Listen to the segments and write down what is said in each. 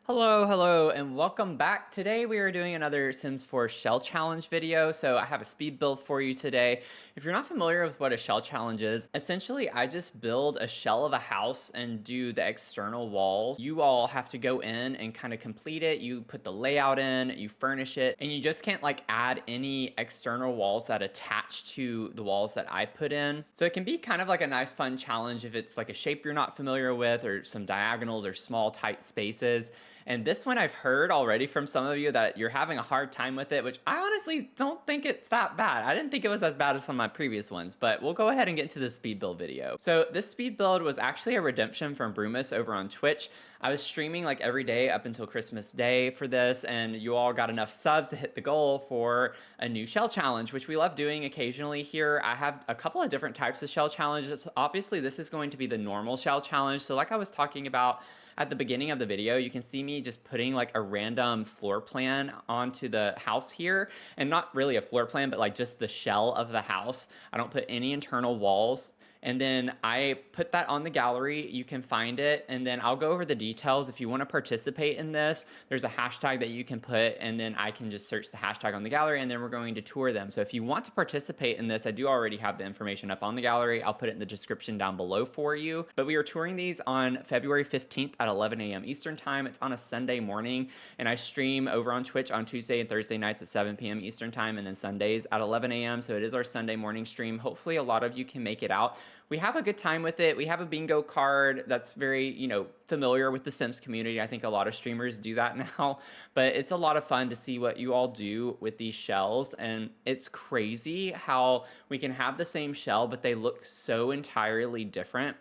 Hello, and welcome back. Today we are doing another Sims 4 shell challenge video. So I have a speed build for you today. If you're not familiar with what a shell challenge is, essentially I just build a shell of a house and do the external walls. You all have to go in and kind of complete it. You put the layout in, you furnish it, and you just can't like add any external walls that attach to the walls that I put in. So it can be kind of like a nice fun challenge if it's like a shape you're not familiar with or some diagonals or small tight spaces. And this one I've heard already from some of you that you're having a hard time with it, which I honestly don't think it's that bad. I didn't think it was as bad as some of my previous ones, but we'll go ahead and get into the speed build video. So this speed build was actually a redemption from Brewmas over on Twitch. I was streaming like every day up until Christmas Day for this, and you all got enough subs to hit the goal for a new shell challenge, which we love doing occasionally here. I have a couple of different types of shell challenges. Obviously, this is going to be the normal shell challenge. So like I was talking about at the beginning of the video, you can see me just putting like a random floor plan onto the house here, and not really a floor plan, but like just the shell of the house. I don't put any internal walls. And then I put that on the gallery. You can find it, and then I'll go over the details. If you want to participate in this, there's a hashtag that you can put, and then I can just search the hashtag on the gallery, and then we're going to tour them. So if you want to participate in this, I do already have the information up on the gallery. I'll put it in the description down below for you. But we are touring these on February 15th at 11 a.m. Eastern time. It's on a Sunday morning, and I stream over on Twitch on Tuesday and Thursday nights at 7 p.m. Eastern time, and then Sundays at 11 a.m. So it is our Sunday morning stream. Hopefully a lot of you can make it out. We have a good time with it. We have a bingo card that's very, familiar with the Sims community. I think a lot of streamers do that now, but it's a lot of fun to see what you all do with these shells. And it's crazy how we can have the same shell, but they look so entirely different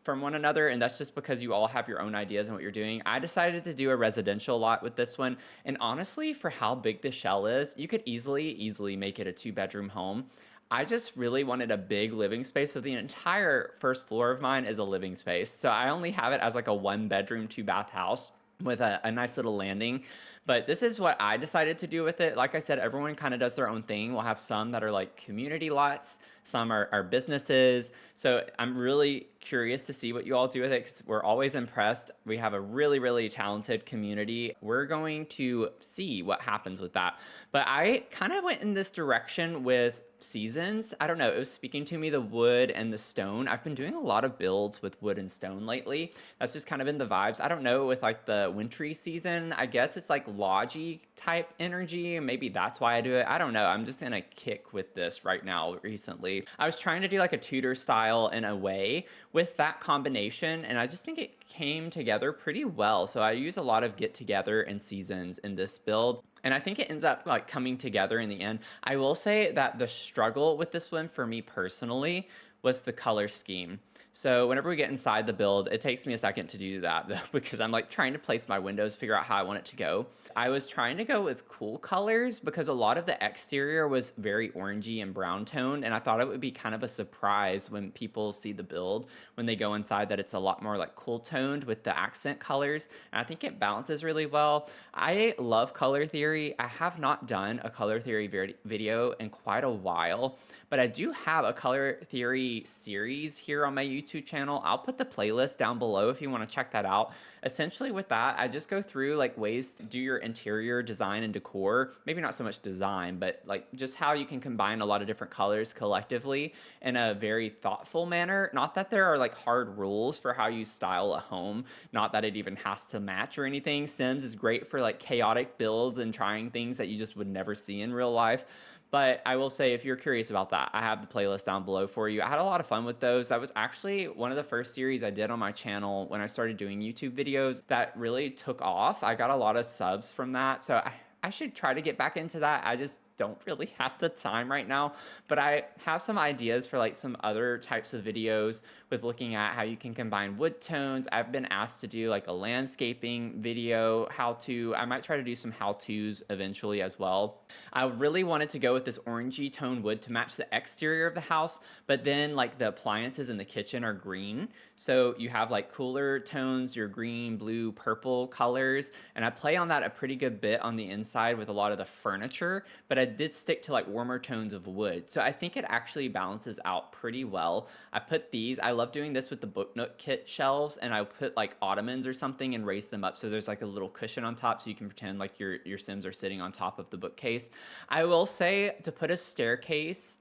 from one another, and that's just because you all have your own ideas on what you're doing. I decided to do a residential lot with this one, and honestly, for how big the shell is, you could easily make it a 2-bedroom home. I just really wanted a big living space, so the entire first floor of mine is a living space. So I only have it as like a 1-bedroom, 2-bath house with a nice little landing. But this is what I decided to do with it. Like I said, everyone kind of does their own thing. We'll have some that are like community lots, some are businesses. So I'm really curious to see what you all do with it, because we're always impressed. We have a really talented community. We're going to see what happens with that. But I kind of went in this direction with seasons. I don't know, it was speaking to me, the wood and the stone. I've been doing a lot of builds with wood and stone lately. That's just kind of in the vibes. I don't know, with like the wintry season, I guess it's like lodgy type energy. Maybe that's why I do it. I don't know. I'm just in a kick with this right now recently. I was trying to do like a Tudor style in a way with that combination, and I just think it came together pretty well. So I use a lot of get together and seasons in this build, and I think it ends up like coming together in the end. I will say that the struggle with this one for me personally was the color scheme. So whenever we get inside the build, it takes me a second to do that though, because I'm like trying to place my windows, figure out how I want it to go. I was trying to go with cool colors because a lot of the exterior was very orangey and brown toned, and I thought it would be kind of a surprise when people see the build when they go inside that it's a lot more like cool toned with the accent colors, and I think it balances really well. I love color theory. I have not done a color theory video in quite a while, but I do have a color theory series here on my YouTube channel. I'll put the playlist down below if you want to check that out. Essentially with that, I just go through like ways to do your interior design and decor. Maybe not so much design, but like just how you can combine a lot of different colors collectively in a very thoughtful manner. Not that there are like hard rules for how you style a home, not that it even has to match or anything. Sims is great for like chaotic builds and trying things that you just would never see in real life. But I will say, if you're curious about that, I have the playlist down below for you. I had a lot of fun with those. That was actually one of the first series I did on my channel when I started doing YouTube videos that really took off. I got a lot of subs from that. So I should try to get back into that. I just don't really have the time right now, but I have some ideas for like some other types of videos with looking at how you can combine wood tones. I've been asked to do like a landscaping video, I might try to do some how-tos eventually as well. I really wanted to go with this orangey tone wood to match the exterior of the house, but then like the appliances in the kitchen are green. So you have like cooler tones, your green, blue, purple colors, and I play on that a pretty good bit on the inside with a lot of the furniture, but I did stick to like warmer tones of wood. So I think it actually balances out pretty well. I put these, I love doing this with the Book Nook kit shelves, and I put like ottomans or something and raise them up so there's like a little cushion on top so you can pretend like your Sims are sitting on top of the bookcase. I will say to put a staircase,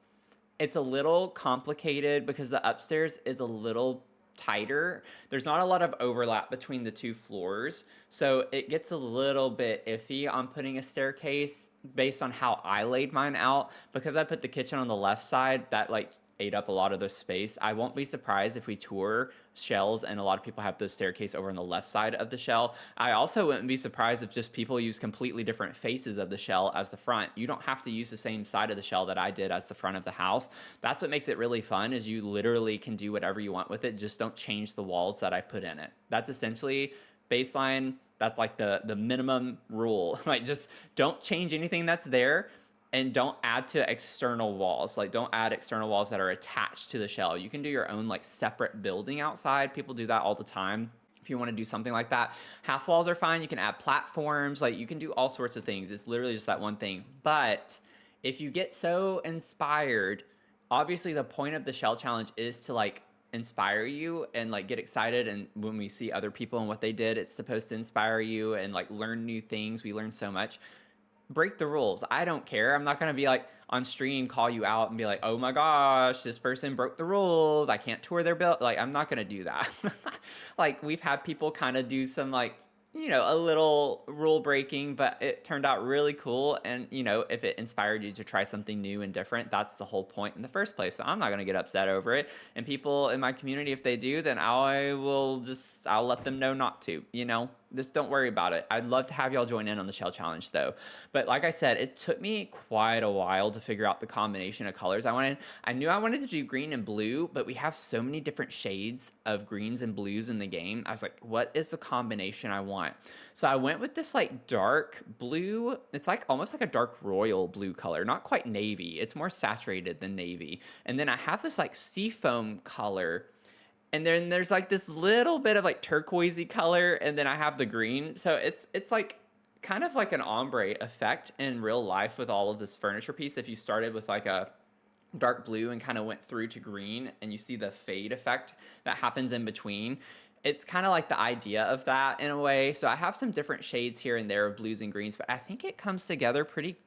it's a little complicated because the upstairs is a little tighter. There's not a lot of overlap between the two floors, so it gets a little bit iffy on putting a staircase based on how I laid mine out. Because I put the kitchen on the left side, that like ate up a lot of the space. I won't be surprised if we tour shells and a lot of people have the staircase over on the left side of the shell. I also wouldn't be surprised if just people use completely different faces of the shell as the front. You don't have to use the same side of the shell that I did as the front of the house. That's what makes it really fun, is you literally can do whatever you want with it. Just don't change the walls that I put in it. That's essentially baseline. That's like the minimum rule. Like, just don't change anything that's there, and don't add to external walls. Like, don't add external walls that are attached to the shell. You can do your own like separate building outside. People do that all the time. If you want to do something like that, half walls are fine. You can add platforms. Like, you can do all sorts of things. It's literally just that one thing. But if you get so inspired, obviously the point of the shell challenge is to like inspire you and like get excited. And when we see other people and what they did, it's supposed to inspire you and like learn new things. We learn so much. Break the rules. I don't care. I'm not going to be like on stream, call you out and be like, oh my gosh, this person broke the rules, I can't tour their build. Like, I'm not going to do that. Like, we've had people kind of do some like, you know, a little rule breaking, but it turned out really cool. And, you know, if it inspired you to try something new and different, that's the whole point in the first place. So I'm not going to get upset over it. And people in my community, if they do, then I'll let them know not to, you know. Just don't worry about it. I'd love to have y'all join in on the shell challenge though. But like I said, it took me quite a while to figure out the combination of colors I knew I wanted to do green and blue, but we have so many different shades of greens and blues in the game. I was like, what is the combination I want? So I went with this like dark blue. It's like almost like a dark royal blue color, not quite navy. It's more saturated than navy. And then I have this like seafoam color. And then there's like this little bit of like turquoisey color, and then I have the green. So it's like kind of like an ombre effect in real life with all of this furniture piece. If you started with like a dark blue and kind of went through to green, and you see the fade effect that happens in between, it's kind of like the idea of that in a way. So I have some different shades here and there of blues and greens, but I think it comes together pretty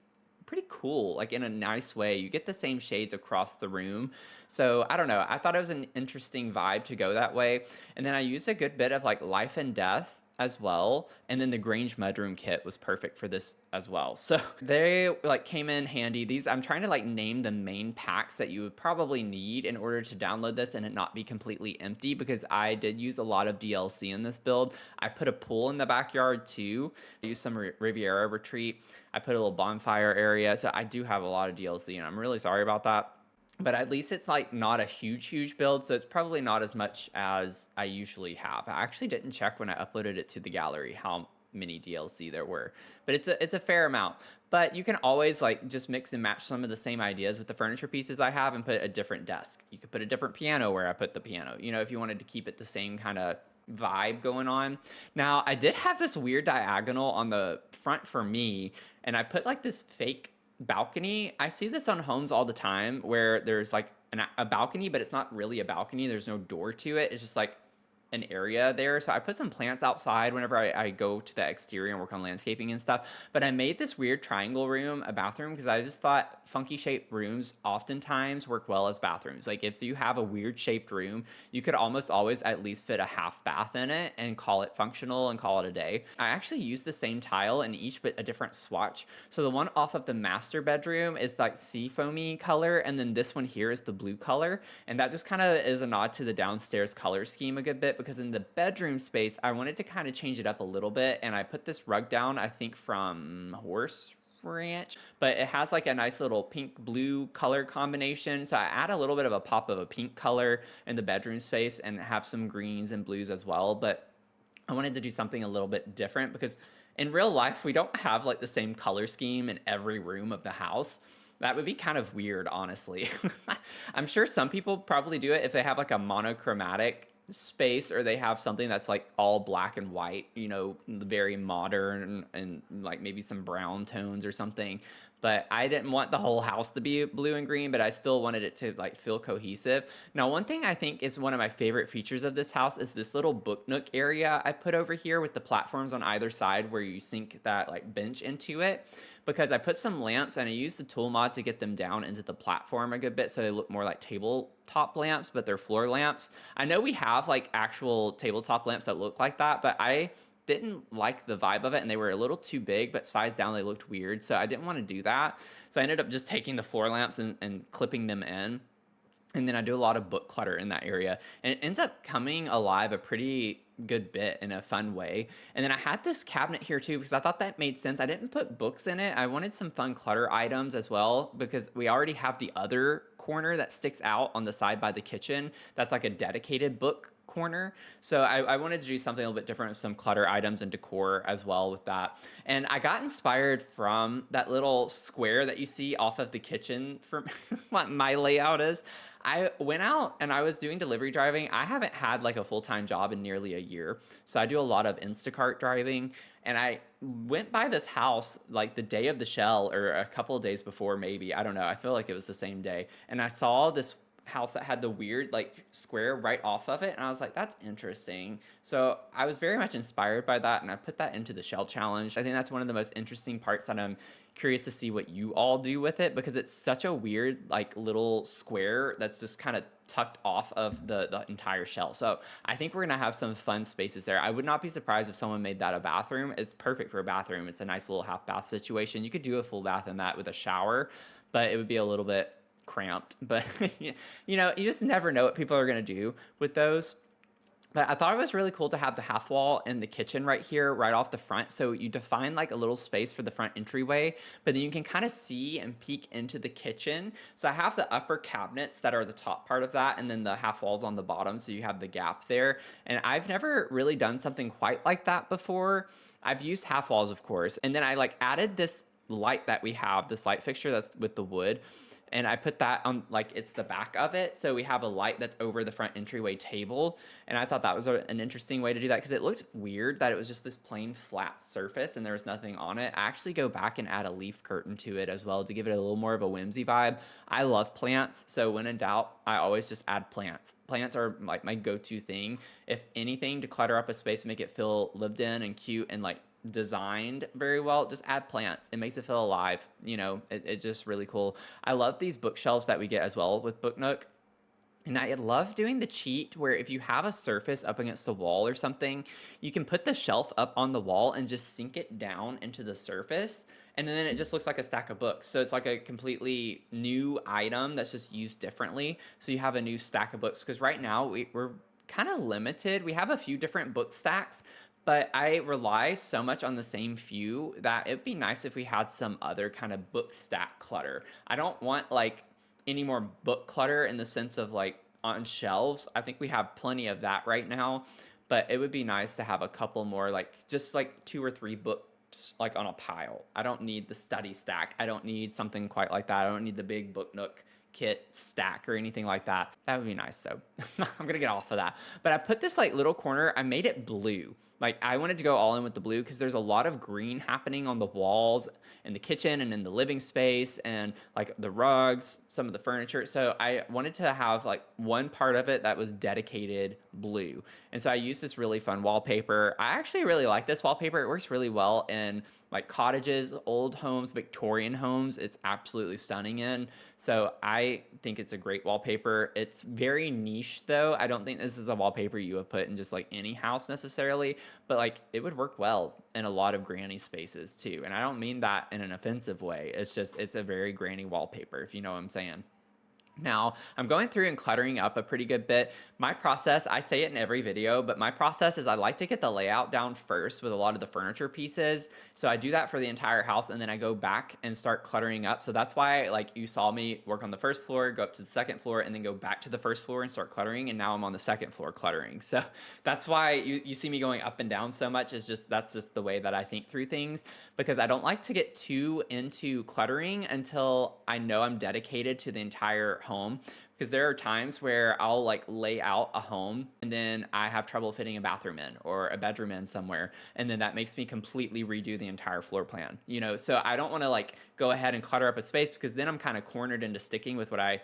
cool, like in a nice way. You get the same shades across the room. So I don't know, I thought it was an interesting vibe to go that way. And then I used a good bit of like life and death as well, and then the Grange mudroom kit was perfect for this as well. So they like came in handy. These, I'm trying to like name the main packs that you would probably need in order to download this and it not be completely empty, because I did use a lot of DLC in this build. I put a pool in the backyard too. I used some Riviera retreat. I put a little bonfire area. So I do have a lot of DLC, and I'm really sorry about that. But at least it's like not a huge build, so it's probably not as much as I usually have. I actually didn't check when I uploaded it to the gallery how many DLC there were, but it's a fair amount. But you can always like just mix and match some of the same ideas with the furniture pieces I have and put a different desk. You could put a different piano where I put the piano, you know, if you wanted to keep it the same kind of vibe going on. Now, I did have this weird diagonal on the front for me, and I put like this fake balcony. I see this on homes all the time where there's like a balcony, but it's not really a balcony. There's no door to it. It's just like an area there. So I put some plants outside whenever I go to the exterior and work on landscaping and stuff. But I made this weird triangle room a bathroom because I just thought funky shaped rooms oftentimes work well as bathrooms. Like, if you have a weird shaped room, you could almost always at least fit a half bath in it and call it functional and call it a day. I actually used the same tile in each, but a different swatch. So the one off of the master bedroom is like sea foamy color, and then this one here is the blue color. And that just kind of is a nod to the downstairs color scheme a good bit, because in the bedroom space, I wanted to kind of change it up a little bit. And I put this rug down, I think from Horse Ranch, but it has like a nice little pink blue color combination. So I add a little bit of a pop of a pink color in the bedroom space and have some greens and blues as well. But I wanted to do something a little bit different because in real life, we don't have like the same color scheme in every room of the house. That would be kind of weird, honestly. I'm sure some people probably do it if they have like a monochromatic space, or they have something that's like all black and white, you know, very modern, and like maybe some brown tones or something. but I didn't want the whole house to be blue and green, but I still wanted it to like feel cohesive. Now, one thing I think is one of my favorite features of this house is this little book nook area I put over here with the platforms on either side where you sink that like bench into it, because I put some lamps and I used the tool mod to get them down into the platform a good bit so they look more like tabletop lamps, but they're floor lamps. I know we have like actual tabletop lamps that look like that, but I didn't like the vibe of it, and they were a little too big, but sized down they looked weird, so I didn't want to do that. So I ended up just taking the floor lamps and clipping them in. And then I do a lot of book clutter in that area, and it ends up coming alive a pretty good bit in a fun way. And then I had this cabinet here too because I thought that made sense. I didn't put books in it. I wanted some fun clutter items as well because we already have the other corner that sticks out on the side by the kitchen. That's like a dedicated book corner. So I wanted to do something a little bit different with some clutter items and decor as well with that. And I got inspired from that little square that you see off of the kitchen for what my layout is. I went out and I was doing delivery driving. I haven't had like a full-time job in nearly a year. So I do a lot of Instacart driving. And I went by this house like the day of the shell or a couple of days before, maybe. I don't know. I feel like it was the same day. And I saw this house that had the weird like square right off of it, and I was like, that's interesting. So I was very much inspired by that, and I put that into the shell challenge. I think that's one of the most interesting parts that I'm curious to see what you all do with it, because it's such a weird like little square that's just kind of tucked off of the entire shell. So I think we're gonna have some fun spaces there. I would not be surprised if someone made that a bathroom. It's perfect for a bathroom. It's a nice little half bath situation. You could do a full bath in that with a shower, but it would be a little bit cramped. But you know, you just never know what people are going to do with those. But I thought it was really cool to have the half wall in the kitchen right here, right off the front. So you define like a little space for the front entryway, but then you can kind of see and peek into the kitchen. So I have the upper cabinets that are the top part of that, and then the half walls on the bottom. So you have the gap there. And I've never really done something quite like that before. I've used half walls, of course. And then I like added this light that we have, this light fixture that's with the wood. And I put that on, like, it's the back of it. So we have a light that's over the front entryway table. And I thought that was an interesting way to do that because it looked weird that it was just this plain flat surface and there was nothing on it. I actually go back and add a leaf curtain to it as well to give it a little more of a whimsy vibe. I love plants. So when in doubt, I always just add plants. Plants are like my go-to thing. If anything, to clutter up a space and make it feel lived in and cute and like designed very well, just add plants. It makes it feel alive. You know, it's just really cool. I love these bookshelves that we get as well with Book Nook. And I love doing the cheat where if you have a surface up against the wall or something, you can put the shelf up on the wall and just sink it down into the surface. And then it just looks like a stack of books. So it's like a completely new item that's just used differently. So you have a new stack of books. Because right now we're kind of limited. We have a few different book stacks, but I rely so much on the same few that it'd be nice if we had some other kind of book stack clutter. I don't want like any more book clutter in the sense of like on shelves. I think we have plenty of that right now, but it would be nice to have a couple more, like just like 2 or 3 books like on a pile. I don't need the study stack. I don't need something quite like that. I don't need the big Book Nook kit stack or anything like that. That would be nice though. I'm gonna get off of that. But I put this like little corner, I made it blue. Like I wanted to go all in with the blue because there's a lot of green happening on the walls in the kitchen and in the living space and like the rugs, some of the furniture. So I wanted to have like one part of it that was dedicated blue. And so I used this really fun wallpaper. I actually really like this wallpaper. It works really well in like cottages, old homes, Victorian homes. It's absolutely stunning in. So I think it's a great wallpaper. It's very niche though. I don't think this is a wallpaper you would put in just like any house necessarily, but like it would work well in a lot of granny spaces too. And I don't mean that in an offensive way. It's just, it's a very granny wallpaper, if you know what I'm saying. Now, I'm going through and cluttering up a pretty good bit. My process, I say it in every video, but my process is I like to get the layout down first with a lot of the furniture pieces. So I do that for the entire house, and then I go back and start cluttering up. So that's why like you saw me work on the first floor, go up to the second floor, and then go back to the first floor and start cluttering. And now I'm on the second floor cluttering. So that's why you see me going up and down so much. Is just, that's just the way that I think through things, because I don't like to get too into cluttering until I know I'm dedicated to the entire home, because there are times where I'll like lay out a home and then I have trouble fitting a bathroom in or a bedroom in somewhere, and then that makes me completely redo the entire floor plan, you know? So I don't want to like go ahead and clutter up a space, because then I'm kind of cornered into sticking with what I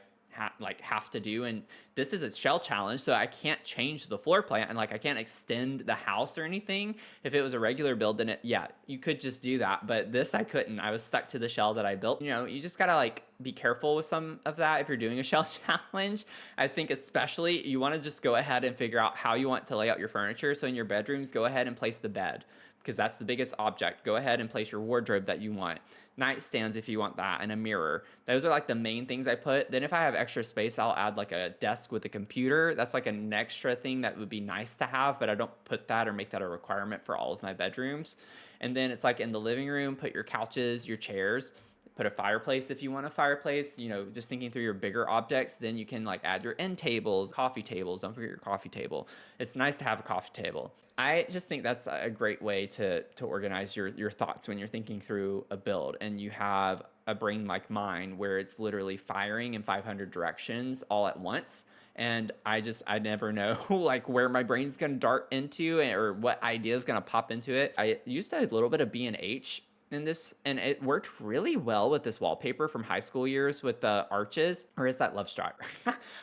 have to do. And this is a shell challenge, so I can't change the floor plan, and like I can't extend the house or anything. If it was a regular build, then yeah, you could just do that, but this I couldn't. I was stuck to the shell that I built. You know, you just gotta like be careful with some of that if you're doing a shell challenge. I think especially you want to just go ahead and figure out how you want to lay out your furniture. So in your bedrooms, go ahead and place the bed, because that's the biggest object. Go ahead and place your wardrobe that you want, nightstands if you want that, and a mirror. Those are like the main things I put. Then if I have extra space, I'll add like a desk with a computer. That's like an extra thing that would be nice to have, but I don't put that or make that a requirement for all of my bedrooms. And then it's like in the living room, put your couches, your chairs, put a fireplace if you want a fireplace, you know, just thinking through your bigger objects. Then you can like add your end tables, coffee tables. Don't forget your coffee table. It's nice to have a coffee table. I just think that's a great way to organize your thoughts when you're thinking through a build and you have a brain like mine where it's literally firing in 500 directions all at once. And I never know like where my brain's gonna dart into or what idea is gonna pop into it. I used a little bit of B&H in this, and it worked really well with this wallpaper from high school years with the arches. Or is that Love Struck?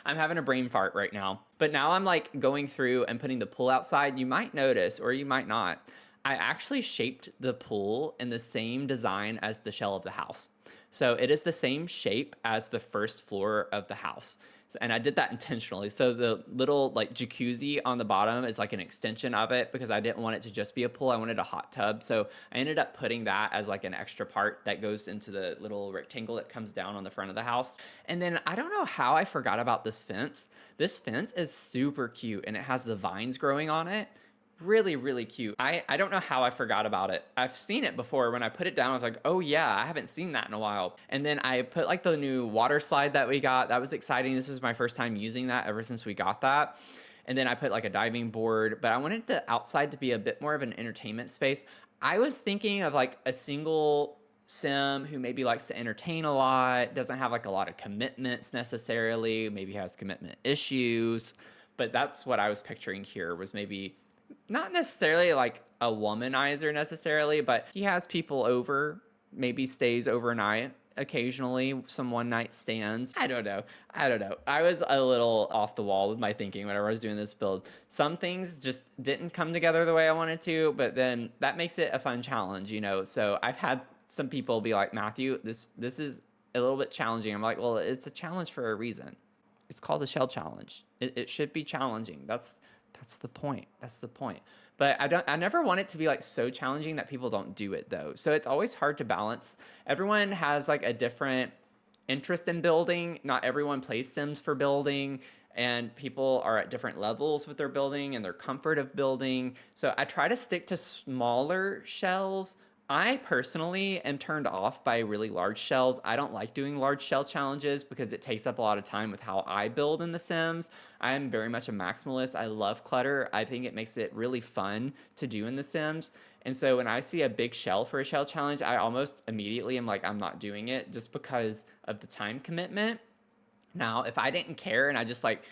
I'm having a brain fart right now. But now I'm like going through and putting the pool outside. You might notice, or you might not, I actually shaped the pool in the same design as the shell of the house. So it is the same shape as the first floor of the house. And I did that intentionally. So the little like jacuzzi on the bottom is like an extension of it, because I didn't want it to just be a pool. I wanted a hot tub. So I ended up putting that as like an extra part that goes into the little rectangle that comes down on the front of the house. And then I don't know how I forgot about this fence. This fence is super cute, and it has the vines growing on it. Really, really cute. I don't know how I forgot about it. I've seen it before. When I put it down, I was like, oh yeah, I haven't seen that in a while. And then I put like the new water slide that we got. That was exciting. This was my first time using that ever since we got that. And then I put like a diving board, but I wanted the outside to be a bit more of an entertainment space. I was thinking of like a single sim who maybe likes to entertain a lot, doesn't have like a lot of commitments necessarily, maybe has commitment issues. But that's what I was picturing here, was maybe not necessarily like a womanizer necessarily, but he has people over, maybe stays overnight occasionally, some one night stands. I don't know. I was a little off the wall with my thinking whenever I was doing this build. Some things just didn't come together the way I wanted to, but then that makes it a fun challenge, you know? So I've had some people be like, Matthew, this is a little bit challenging. I'm like, well, it's a challenge for a reason. It's called a shell challenge. It should be challenging. That's the point. That's the point. But I never want it to be like so challenging that people don't do it though. So it's always hard to balance. Everyone has like a different interest in building. Not everyone plays Sims for building, and people are at different levels with their building and their comfort of building. So I try to stick to smaller shells. I personally am turned off by really large shells. I don't like doing large shell challenges because it takes up a lot of time with how I build in The Sims. I am very much a maximalist. I love clutter. I think it makes it really fun to do in The Sims. And so when I see a big shell for a shell challenge, I almost immediately am like, I'm not doing it, just because of the time commitment. Now, if I didn't care and I just like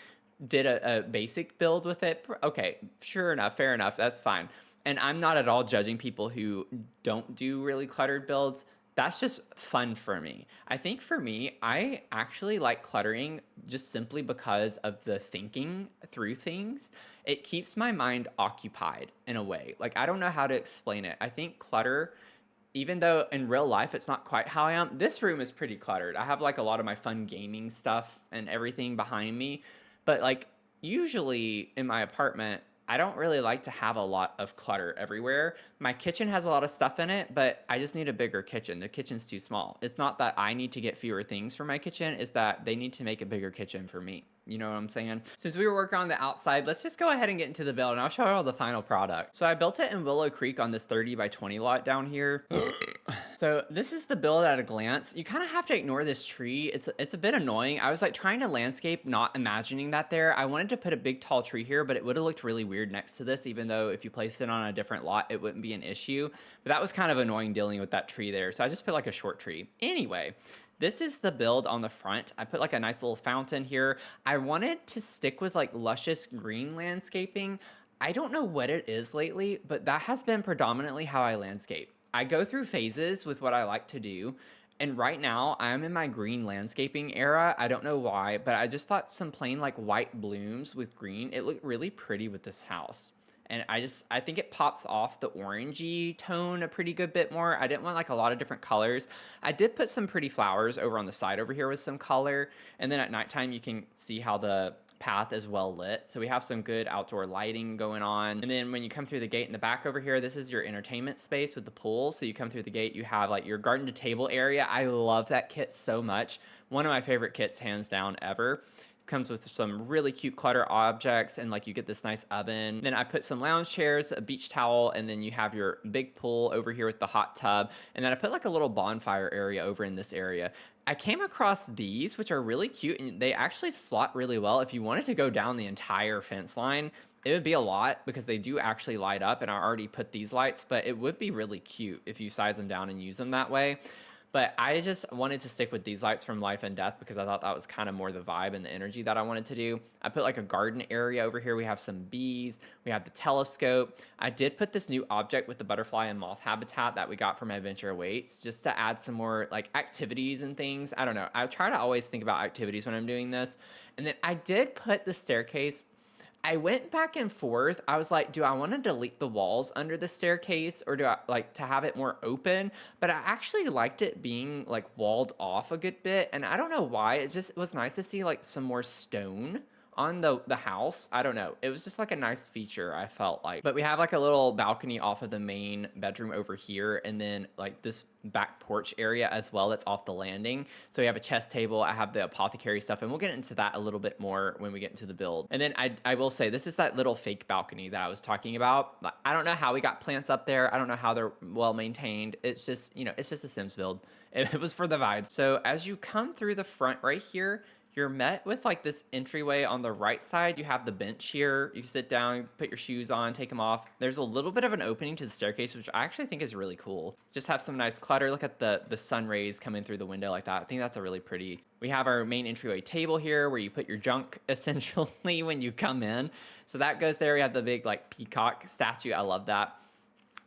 did a basic build with it, okay, sure enough, fair enough, that's fine. And I'm not at all judging people who don't do really cluttered builds. That's just fun for me. I think for me, I actually like cluttering just simply because of the thinking through things. It keeps my mind occupied in a way. Like, I don't know how to explain it. I think clutter, even though in real life it's not quite how I am, this room is pretty cluttered. I have like a lot of my fun gaming stuff and everything behind me. But like usually in my apartment, I don't really like to have a lot of clutter everywhere. My kitchen has a lot of stuff in it, but I just need a bigger kitchen. The kitchen's too small. It's not that I need to get fewer things for my kitchen, it's that they need to make a bigger kitchen for me. You know what I'm saying? Since we were working on the outside, let's just go ahead and get into the build, and I'll show you all the final product. So I built it in Willow Creek on this 30 by 20 lot down here. So this is the build at a glance. You kind of have to ignore this tree. It's a bit annoying. I was like trying to landscape, not imagining that there. I wanted to put a big tall tree here, but it would have looked really weird next to this, even though if you placed it on a different lot, it wouldn't be an issue. But that was kind of annoying dealing with that tree there. So I just put like a short tree. Anyway, This is the build on the front. I put like a nice little fountain here. I wanted to stick with like luscious green landscaping. I don't know what it is lately, but that has been predominantly how I landscape. I go through phases with what I like to do. And right now, I'm in my green landscaping era. I don't know why, but I just thought some plain like white blooms with green, it looked really pretty with this house. And I think it pops off the orangey tone a pretty good bit more. I didn't want like a lot of different colors. I did put some pretty flowers over on the side over here with some color. And then at nighttime, you can see how the path is well lit. So we have some good outdoor lighting going on. And then when you come through the gate in the back over here, this is your entertainment space with the pool. So you come through the gate, you have like your garden to table area. I love that kit so much. One of my favorite kits, hands down, ever. Comes with some really cute clutter objects, and like you get this nice oven. Then I put some lounge chairs, a beach towel, and then you have your big pool over here with the hot tub. And then I put like a little bonfire area over in this area. I came across these, which are really cute, and they actually slot really well. If you wanted to go down the entire fence line, it would be a lot because they do actually light up, and I already put these lights, but it would be really cute if you size them down and use them that way. But I just wanted to stick with these lights from Life and Death because I thought that was kind of more the vibe and the energy that I wanted to do. I put like a garden area over here. We have some bees. We have the telescope. I did put this new object with the butterfly and moth habitat that we got from Adventure Awaits just to add some more like activities and things. I don't know. I try to always think about activities when I'm doing this. And then I did put the staircase. I went back and forth. I was like, do I want to delete the walls under the staircase or do I like to have it more open? But I actually liked it being like walled off a good bit. And I don't know why. It was nice to see like some more stone on the house. I don't know. It was just like a nice feature, I felt like. But we have like a little balcony off of the main bedroom over here, and then like this back porch area as well that's off the landing. So we have a chess table. I have the apothecary stuff, and we'll get into that a little bit more when we get into the build. And then I will say this is that little fake balcony that I was talking about. I don't know how we got plants up there. I don't know how they're well maintained. It's just, you know, it's just a Sims build. It was for the vibes. So as you come through the front right here, you're met with like this entryway on the right side. You have the bench here. You can sit down, put your shoes on, take them off. There's a little bit of an opening to the staircase, which I actually think is really cool. Just have some nice clutter. Look at the sun rays coming through the window like that. I think that's a really pretty. We have our main entryway table here where you put your junk essentially when you come in. So that goes there. We have the big like peacock statue. I love that.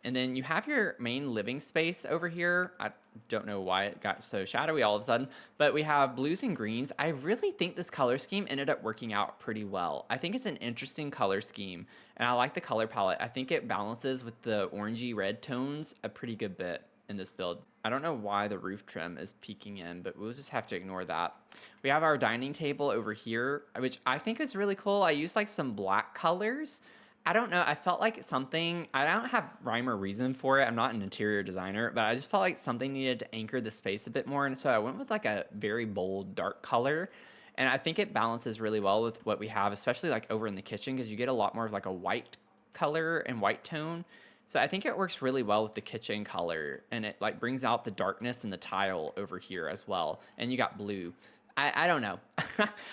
And then you have your main living space over here. I don't know why it got so shadowy all of a sudden, but we have blues and greens. I really think this color scheme ended up working out pretty well. I think it's an interesting color scheme, and I like the color palette. I think it balances with the orangey red tones a pretty good bit in this build. I don't know why the roof trim is peeking in, but we'll just have to ignore that. We have our dining table over here, which I think is really cool. I used like some black colors. I don't know. I felt like something, I don't have rhyme or reason for it. I'm not an interior designer, but I just felt like something needed to anchor the space a bit more. And so I went with like a very bold, dark color. And I think it balances really well with what we have, especially like over in the kitchen, because you get a lot more of like a white color and white tone. So I think it works really well with the kitchen color, and it like brings out the darkness in the tile over here as well. And you got blue. I don't know.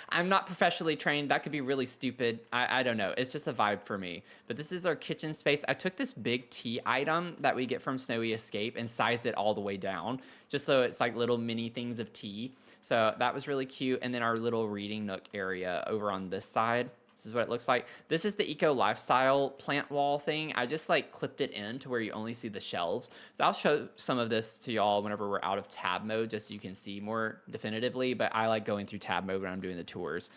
I'm not professionally trained. That could be really stupid. I don't know. It's just a vibe for me. But this is our kitchen space. I took this big tea item that we get from Snowy Escape and sized it all the way down, just so it's like little mini things of tea. So that was really cute. And then our little reading nook area over on this side. This is what it looks like. This is the eco lifestyle plant wall thing. I just like clipped it in to where you only see the shelves. So I'll show some of this to y'all whenever we're out of tab mode, just so you can see more definitively. But I like going through tab mode when I'm doing the tours.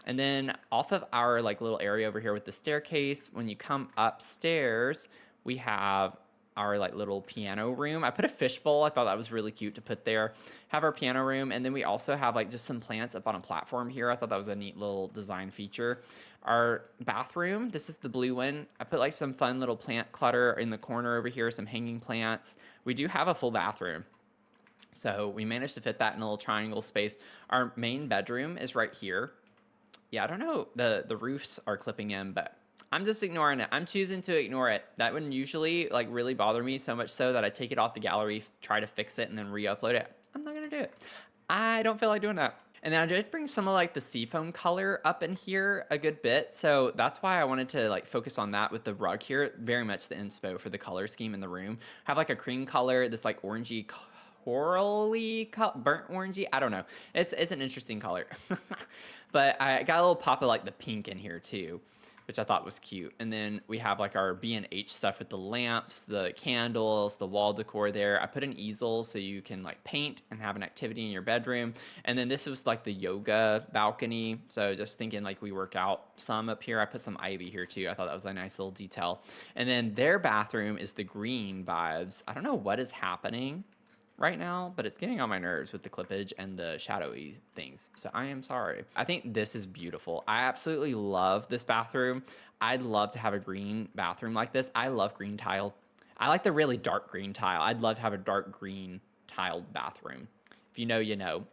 And then off of our like little area over here with the staircase, when you come upstairs, we have our like little piano room. I put a fishbowl. I thought that was really cute to put there. Have our piano room, and then we also have like just some plants up on a platform here. I thought that was a neat little design feature. Our bathroom, this is the blue one. I put like some fun little plant clutter in the corner over here, some hanging plants. We do have a full bathroom, so we managed to fit that in a little triangle space. Our main bedroom is right here. Yeah, I don't know, the roofs are clipping in, but I'm just ignoring it. I'm choosing to ignore it. That wouldn't usually like really bother me, so much so that I take it off the gallery, try to fix it, and then re-upload it. I'm not gonna do it. I don't feel like doing that. And then I did bring some of like the seafoam color up in here a good bit. So that's why I wanted to like focus on that with the rug here. Very much the inspo for the color scheme in the room. Have like a cream color, this like orangey corally, burnt orangey. I don't know. It's an interesting color. But I got a little pop of like the pink in here too, which I thought was cute. And then we have like our B&H stuff with the lamps, the candles, the wall decor there. I put an easel so you can like paint and have an activity in your bedroom. And then this was like the yoga balcony. So just thinking like we work out some up here. I put some ivy here too. I thought that was a nice little detail. And then their bathroom is the green vibes. I don't know what is happening right now, but it's getting on my nerves with the clippage and the shadowy things. So I am sorry. I think this is beautiful. I absolutely love this bathroom. I'd love to have a green bathroom like this. I love green tile. I like the really dark green tile. I'd love to have a dark green tiled bathroom. If you know, you know.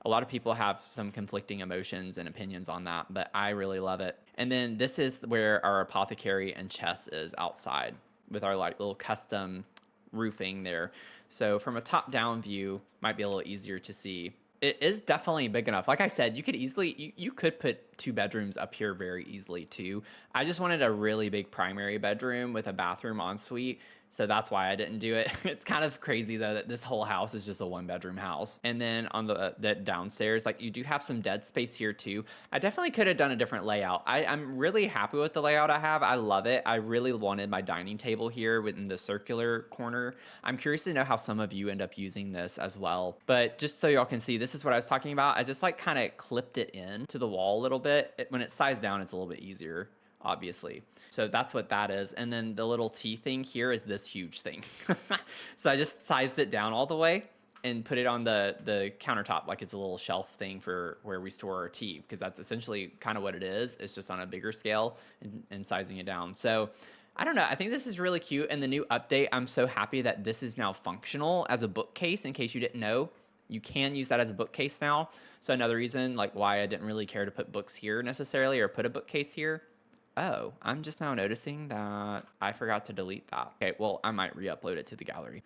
A lot of people have some conflicting emotions and opinions on that, but I really love it. And then this is where our apothecary and chest is outside with our like little custom roofing there. So from a top-down view, might be a little easier to see. It is definitely big enough. Like I said, you could easily, you could put 2 bedrooms up here very easily too. I just wanted a really big primary bedroom with a bathroom ensuite. So that's why I didn't do it. It's kind of crazy though that this whole house is just a 1-bedroom house. And then on the downstairs, like you do have some dead space here too. I definitely could have done a different layout. I'm really happy with the layout I have. I love it. I really wanted my dining table here within the circular corner. I'm curious to know how some of you end up using this as well. But just so y'all can see, this is what I was talking about. I just like kind of clipped it in to the wall a little bit. When it's sized down, it's a little bit easier, obviously. So that's what that is. And then the little tea thing here is this huge thing. So I just sized it down all the way and put it on the countertop like it's a little shelf thing for where we store our tea, because that's essentially kind of what it is. It's just on a bigger scale and sizing it down. So I don't know. I think this is really cute. And the new update, I'm so happy that this is now functional as a bookcase. In case you didn't know, you can use that as a bookcase now. So another reason like why I didn't really care to put books here necessarily or put a bookcase here. Oh, I'm just now noticing that I forgot to delete that. Okay, well, I might re-upload it to the gallery.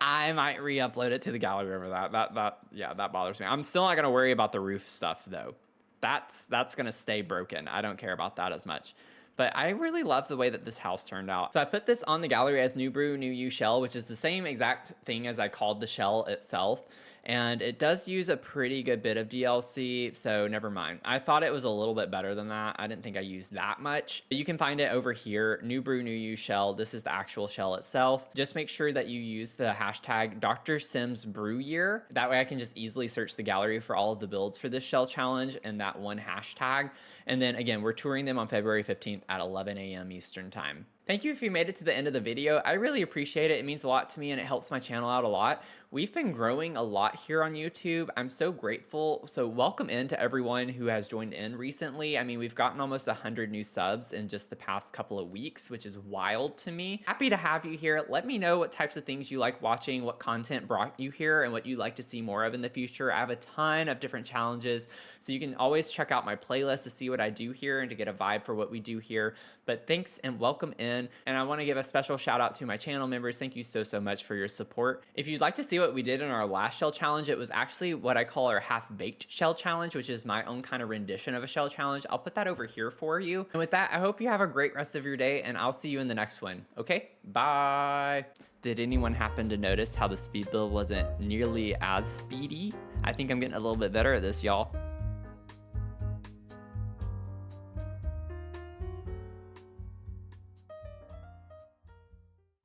I might re-upload it to the gallery over that. Yeah, that bothers me. I'm still not gonna worry about the roof stuff though. That's gonna stay broken. I don't care about that as much. But I really love the way that this house turned out. So I put this on the gallery as New Brew New You shell, which is the same exact thing as I called the shell itself. And it does use a pretty good bit of DLC, so never mind. I thought it was a little bit better than that. I didn't think I used that much. You can find it over here, New Brew New You shell. This is the actual shell itself. Just make sure that you use the hashtag DrSimsss Brew Year. That way I can just easily search the gallery for all of the builds for this shell challenge and that one hashtag. And then again, we're touring them on February 15th at 11 a.m. Eastern time. Thank you if you made it to the end of the video. I really appreciate it. It means a lot to me and it helps my channel out a lot. We've been growing a lot here on YouTube. I'm so grateful. So welcome in to everyone who has joined in recently. I mean, we've gotten almost 100 new subs in just the past couple of weeks, which is wild to me. Happy to have you here. Let me know what types of things you like watching, what content brought you here, and what you'd like to see more of in the future. I have a ton of different challenges, so you can always check out my playlist to see what I do here and to get a vibe for what we do here. But thanks and welcome in. And I want to give a special shout out to my channel members. Thank you so much for your support. If you'd like to see what we did in our last shell challenge, it was actually what I call our half-baked shell challenge, which is my own kind of rendition of a shell challenge. I'll put that over here for you. And with that, I hope you have a great rest of your day, and I'll see you in the next one. Okay, bye. Did anyone happen to notice how the speed build wasn't nearly as speedy? I think I'm getting a little bit better at this, y'all.